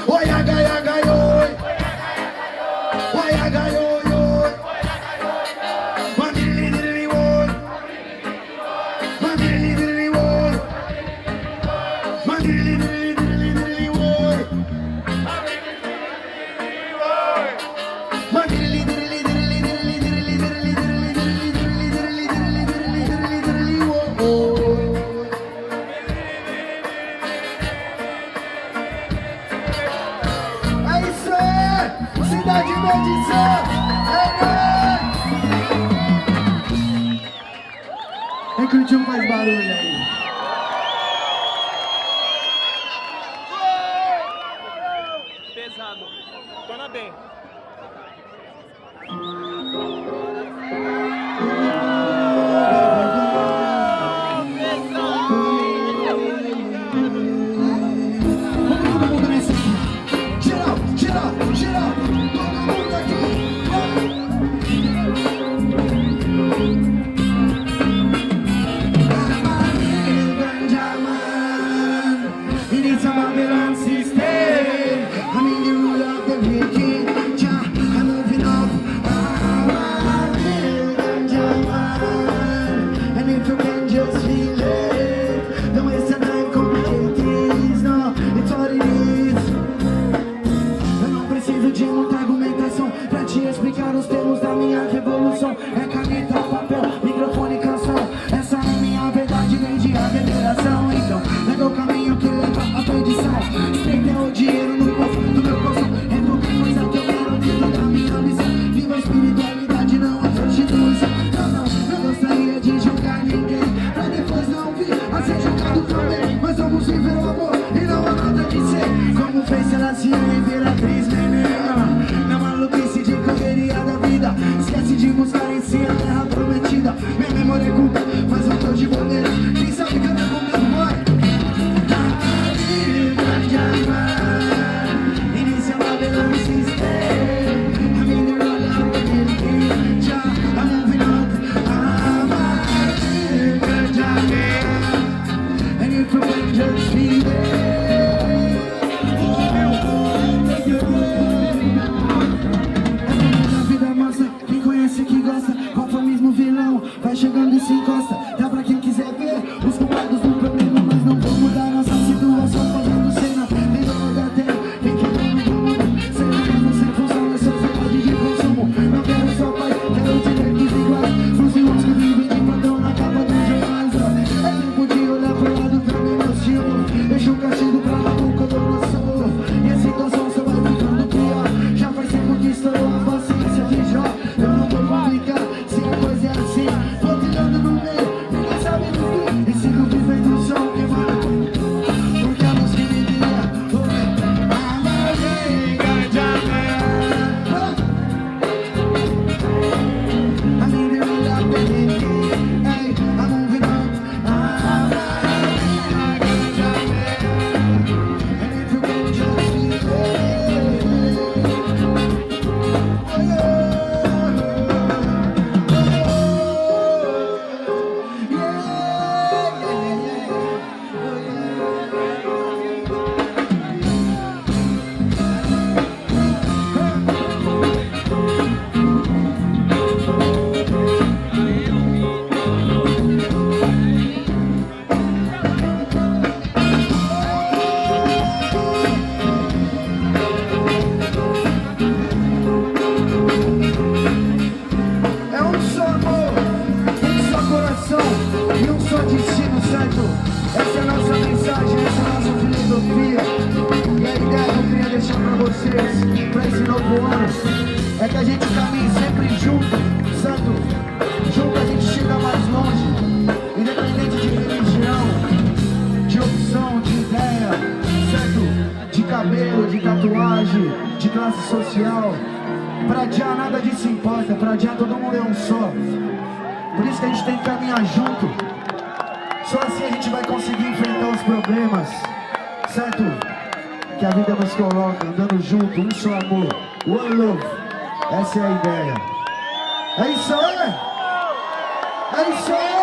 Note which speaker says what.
Speaker 1: Oi, agai, agai, oi. Oi, agai, oi, oi. Mandiri, diri, oi. Mandiri, diri, oi. Mandiri, diri, oi. Mandiri, diri, Cidade Medição, é que o tio faz barulho aí.
Speaker 2: Pesado, torna bem.
Speaker 1: É caneta, papel, microfone, canção. Essa é minha verdade, vem de revelação. Então, leva o caminho que leva a perdição. Estender o dinheiro no povo do meu coração. É qualquer coisa que eu quero dentro da minha missão. Viva a espiritualidade, não a prostituição. Não gostaria de julgar ninguém, pra depois não vir a ser julgado também. Mas vamos viver o amor e não há nada que ser. Como fez Selassie e Imperatriz, menina. Na maluquice de correria da vida, esquece de buscar em si a terra prometida. Minha memória é curta, mas eu tô de bobeira. Quem sabe canta comigo, vai. Grande amar, inicia uma velocidade. A minha olhar pra mim, já a moving up. Amar, grande amar, and if you can just be there. Que gosta, conformismo vilão, vai chegando e se encosta. Dá pra quem quiser ver os culpados do problema, mas não vou mudar nossa situação fazendo cena. Nem dono da terra, nem quebrando do mundo. Sem mesmo, sem função, é sociedade de consumo. Não quero só paz, quero direitos iguais pros irmãos que vivem de padrão na capa dos jornais. É tempo de olhar pro lado pra mim, meu senhor. Deixa o castigo pra lá, nunca dou noção. E a situação só vai ficando pior. Já faz tempo que estourou a paciência de Jó. Eu não vou complicar, se a coisa é assim. Vou tirando no meio, ninguém sabe do fim. E sigo vivendo o som que manda. Porque a luz que me guia, grande amar. A minha olhar pra mim, ei, I'm moving on. Grande amar. And if you can just be there. É um só amor, um só coração e um só destino, certo? Essa é a nossa mensagem, essa é a nossa filosofia. E a ideia que eu queria deixar pra vocês, pra esse novo ano, é que a gente caminhe sempre junto, certo? Junto a gente chega mais longe, independente de religião, de opção, de ideia, certo? De cabelo, de tatuagem, de classe social. Pra adiar nada disso importa, pra adiar todo mundo é um só. Por isso que a gente tem que caminhar junto. Só assim a gente vai conseguir enfrentar os problemas, certo? Que a vida nos coloca, andando junto, um só amor, one love. Essa é a ideia. É isso aí! É isso aí!